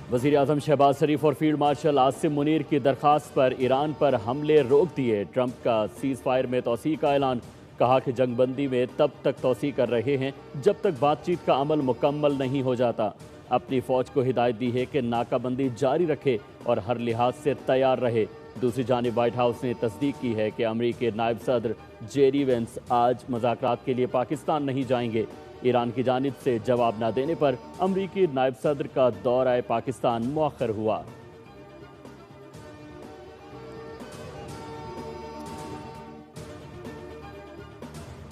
वज़ीर-ए-आज़म शहबाज शरीफ और field marshal Asim Munir की दरख्वास्त पर ईरान पर हमले रोक दिए। ट्रंप का सीज़ फायर में तोसी का ऐलान। कहा कि जंगबंदी में तब तक तोसी कर रहे हैं जब तक बातचीत का अमल मुकम्मल नहीं हो जाता। अपनी फ़ौज को हिदायत दी है कि नाकाबंदी जारी रखे और हर लिहाज से तैयार रहे। दूसरी जानिब वाइट हाउस ने तस्दीक की है कि अमरीकी नायब सदर जेरी वेंस आज मुज़ाकरात के लिए पाकिस्तान नहीं जाएंगे। ईरान की जानिब से जवाब न देने पर अमरीकी नायब सदर का दौरा पाकिस्तान मुअख्खर हुआ।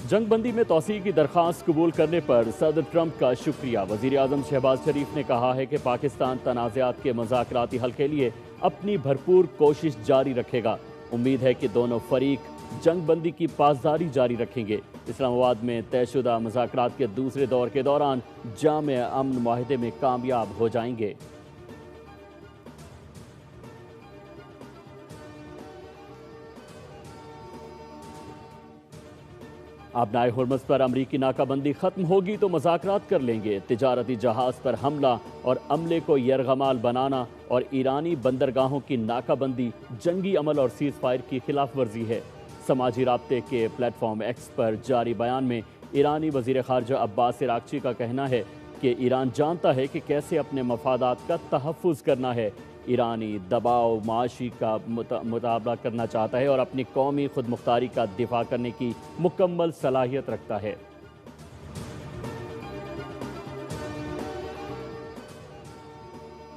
जंगबंदी में तोसी की दरख्वास्त कबूल करने पर सदर ट्रंप का शुक्रिया। वज़ीर-ए-आज़म शहबाज शरीफ ने कहा है कि पाकिस्तान तनाज़ात के मुज़ाकराती हल के लिए अपनी भरपूर कोशिश जारी रखेगा। उम्मीद है कि दोनों फरीक जंगबंदी की पासदारी जारी रखेंगे। इस्लामाबाद में तयशुदा मुज़ाकरात के दूसरे दौर के दौरान जामे अमन मुआहदे में कामयाब हो जाएंगे। आबनाए हुर्मुज़ पर अमरीकी नाकाबंदी ख़त्म होगी तो मुज़ाकरात कर लेंगे। तिजारती जहाज़ पर हमला और अमले को यरगमाल बनाना और ईरानी बंदरगाहों की नाकाबंदी जंगी अमल और सीज़ फायर की खिलाफ वर्जी है। समाजी राब्ते के प्लेटफॉर्म एक्स पर जारी बयान में ईरानी वज़ीर ख़ारजा अब्बास अराग़ची का कहना है कि ईरान जानता है कि कैसे अपने मफादात का तहफ़्फ़ुज़ करना है। ईरानी दबाव माशी का मुताबला करना चाहता है और अपनी कौमी खुद मुख्तारी का दिफा करने की मुकम्मल सलाहियत रखता है।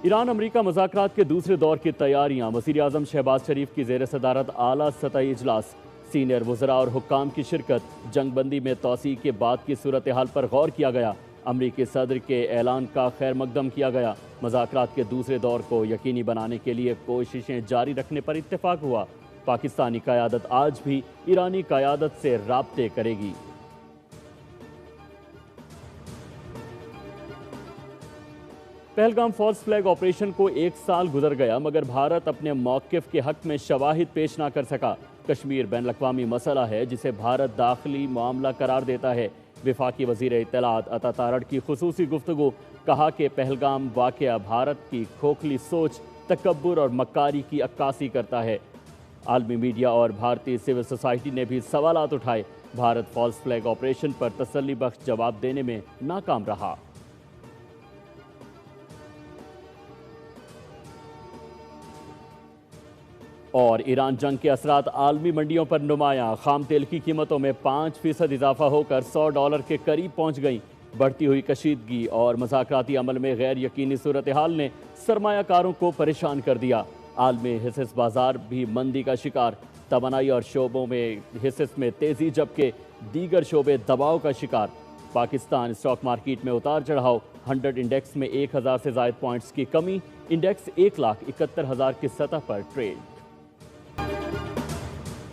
ईरान अमरीका मुज़ाकरात के दूसरे दौर की तैयारियां। वज़ीर-ए-आज़म शहबाज शरीफ की ज़ेर सदारत आला सतही इजलास। सीनियर वज़रा और हुक्काम की शिरकत। जंगबंदी में तोसी के बाद की सूरत हाल पर गौर किया गया। अमरीकी सदर के ऐलान का खैर मकदम किया गया। मुज़ाकरात के दूसरे दौर को यकीनी बनाने के लिए कोशिशें जारी रखने पर इत्तेफाक हुआ। पाकिस्तानी क़यादत आज भी ईरानी क़यादत से राब्ते करेगी। पहलगाम फॉल्स फ्लैग ऑपरेशन को 1 साल गुजर गया मगर भारत अपने मौक़िफ़ के हक़ में शवाहिद पेश ना कर सका। कश्मीर बैनुल-अक़वामी मसला है जिसे भारत दाखिली मामला करार देता है। वफाकी वज़ीर इत्तलात अता तारड़ की खुसूसी गुफ्तगू। कहा कि पहलगाम वाक़या भारत की खोखली सोच, तकब्बुर और मक्कारी की अक्कासी करता है। आलमी मीडिया और भारतीय सिविल सोसाइटी ने भी सवालात उठाए। भारत फॉल्स फ्लैग ऑपरेशन पर तसल्ली बख्श जवाब देने में नाकाम रहा। और ईरान जंग के असरात आलमी मंडियों पर नुमायां। खाम तेल की कीमतों में 5% इजाफा होकर $100 के करीब पहुंच गई। बढ़ती हुई कशीदगी और मुज़ाकराती अमल में गैर यकीनी सूरत हाल ने सरमायाकारों को परेशान कर दिया। आलमी हिस्स बाजार भी मंदी का शिकार। तवानाई और शोबों में हिस्स में तेज़ी जबकि दीगर शोबे दबाव का शिकार। पाकिस्तान स्टॉक मार्केट में उतार चढ़ाव। 100 इंडेक्स में 1000 से ज़ायद पॉइंट्स की कमी। इंडेक्स 1,71,000 की सतह पर ट्रेड।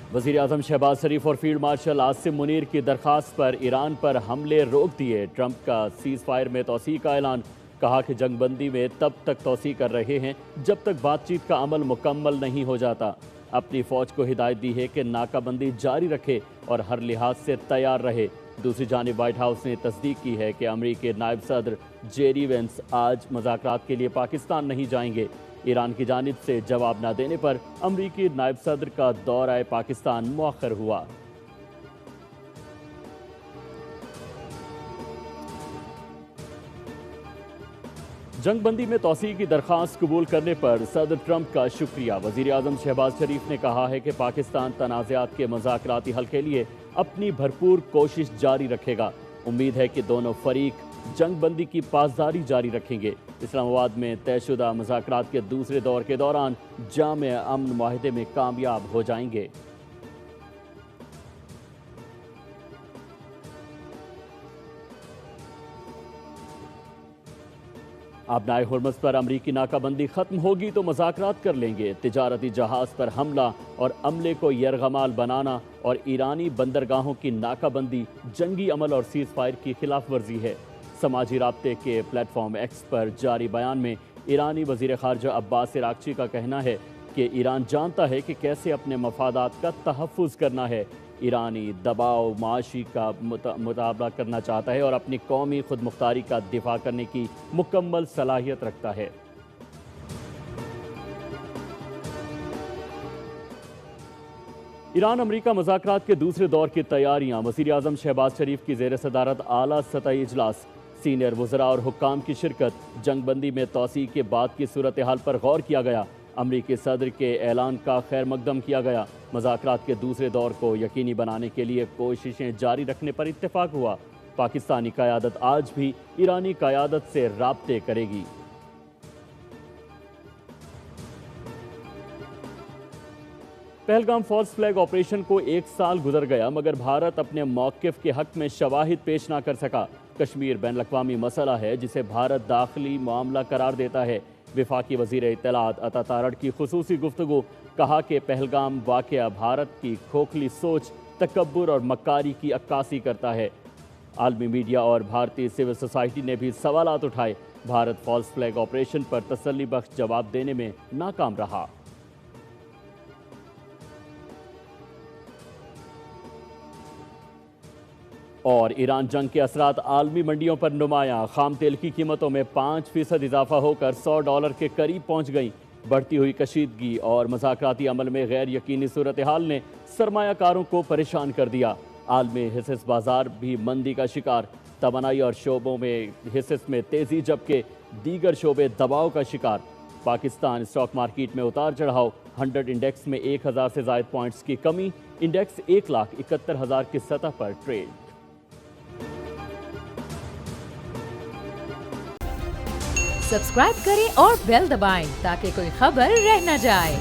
वज़ीर-ए-आज़म शहबाज शरीफ और फील्ड मार्शल आसिम मुनीर की दरख्वास्त पर ईरान पर हमले रोक दिए। ट्रंप का सीज़ फायर में तोसी का ऐलान। कहा कि जंगबंदी में तब तक तोसी कर रहे हैं जब तक बातचीत का अमल मुकम्मल नहीं हो जाता। अपनी फ़ौज को हिदायत दी है कि नाकाबंदी जारी रखे और हर लिहाज से तैयार रहे। दूसरी जानिब वाइट हाउस ने तस्दीक की है कि अमरीकी नायब सदर जेरी वेंस आज मुज़ाकरात के लिए पाकिस्तान नहीं जाएंगे। ईरान की जानिब से जवाब न देने पर अमरीकी नायब सदर का दौरा पाकिस्तान मुअख्खर हुआ। जंगबंदी में तोसी की दरख्वास्त कबूल करने पर सदर ट्रंप का शुक्रिया। वज़ीर-ए-आज़म शहबाज शरीफ ने कहा है कि पाकिस्तान तनाज़ात के मुज़ाकराती हल के लिए अपनी भरपूर कोशिश जारी रखेगा। उम्मीद है कि दोनों फरीक जंगबंदी की पासदारी जारी रखेंगे। इस्लामाबाद में तयशुदा मुज़ाकरात के दूसरे दौर के दौरान जामे अमन मुआहदे में कामयाब हो जाएंगे। आबनाए हुर्मुज़ पर अमरीकी नाकाबंदी ख़त्म होगी तो मुज़ाकरात कर लेंगे। तिजारती जहाज़ पर हमला और अमले को यरगमाल बनाना और ईरानी बंदरगाहों की नाकाबंदी जंगी अमल और सीज़ फायर की खिलाफ वर्जी है। समाजी राब्ते के प्लेटफॉर्म एक्स पर जारी बयान में ईरानी वज़ीर ख़ारजा अब्बास अराग़ची का कहना है कि ईरान जानता है कि कैसे अपने मफादात का तहफ़्फ़ुज़ करना है। ईरानी दबाव माशी का मुताबला करना चाहता है और अपनी कौमी खुद मुख्तारी का दिफा करने की मुकम्मल सलाहियत रखता है। ایران امریکہ مذاکرات کے دوسرے دور کی تیاریاں، وزیر اعظم شہباز شریف کی زیر صدارت اعلیٰ سطحی اجلاس، سینئر وزراء اور حکام کی شرکت، جنگ بندی میں توسیع کے بعد کی صورتحال پر غور کیا گیا، امریکی صدر کے اعلان کا خیر مقدم کیا گیا، مذاکرات کے دوسرے دور کو یقینی بنانے کے لیے کوششیں جاری رکھنے پر اتفاق ہوا، پاکستانی قیادت آج بھی ایرانی قیادت سے رابطے کرے گی۔ پہلگام فالس فلیگ آپریشن کو 1 سال گزر گیا مگر بھارت اپنے موقف کے حق میں شواہد پیش نہ کر سکا۔ کشمیر بین الاقوامی مسئلہ ہے جسے بھارت داخلی معاملہ قرار دیتا ہے۔ وفاقی وزیر اطلاعات عطا تارڑ کی خصوصی گفتگو، کہا کہ پہلگام واقعہ بھارت کی کھوکھلی سوچ، تکبر اور مکاری کی عکاسی کرتا ہے۔ عالمی میڈیا اور بھارتی سول سوسائٹی نے بھی سوالات اٹھائے۔ بھارت فالس فلیگ آپریشن پر تسلی بخش جواب دینے میں ناکام رہا۔ اور ایران جنگ کے اثرات عالمی منڈیوں پر نمایاں، خام تیل کی قیمتوں میں 5% اضافہ ہو کر $100 کے قریب پہنچ گئیں۔ بڑھتی ہوئی کشیدگی اور مذاکراتی عمل میں غیر یقینی صورتحال نے سرمایہ کاروں کو پریشان کر دیا۔ عالمی حصص بازار بھی مندی کا شکار، توانائی اور شعبوں میں حصص میں تیزی جبکہ دیگر شعبے دباؤ کا شکار۔ پاکستان اسٹاک مارکیٹ میں اتار چڑھاؤ، 100 انڈیکس میں 1000 سے زائد پوائنٹس کی کمی، انڈیکس 1,71,000 کی سطح پر ٹریڈ۔ سبسکرائب کریں اور بیل دبائیں تاکہ کوئی خبر رہ نہ جائے۔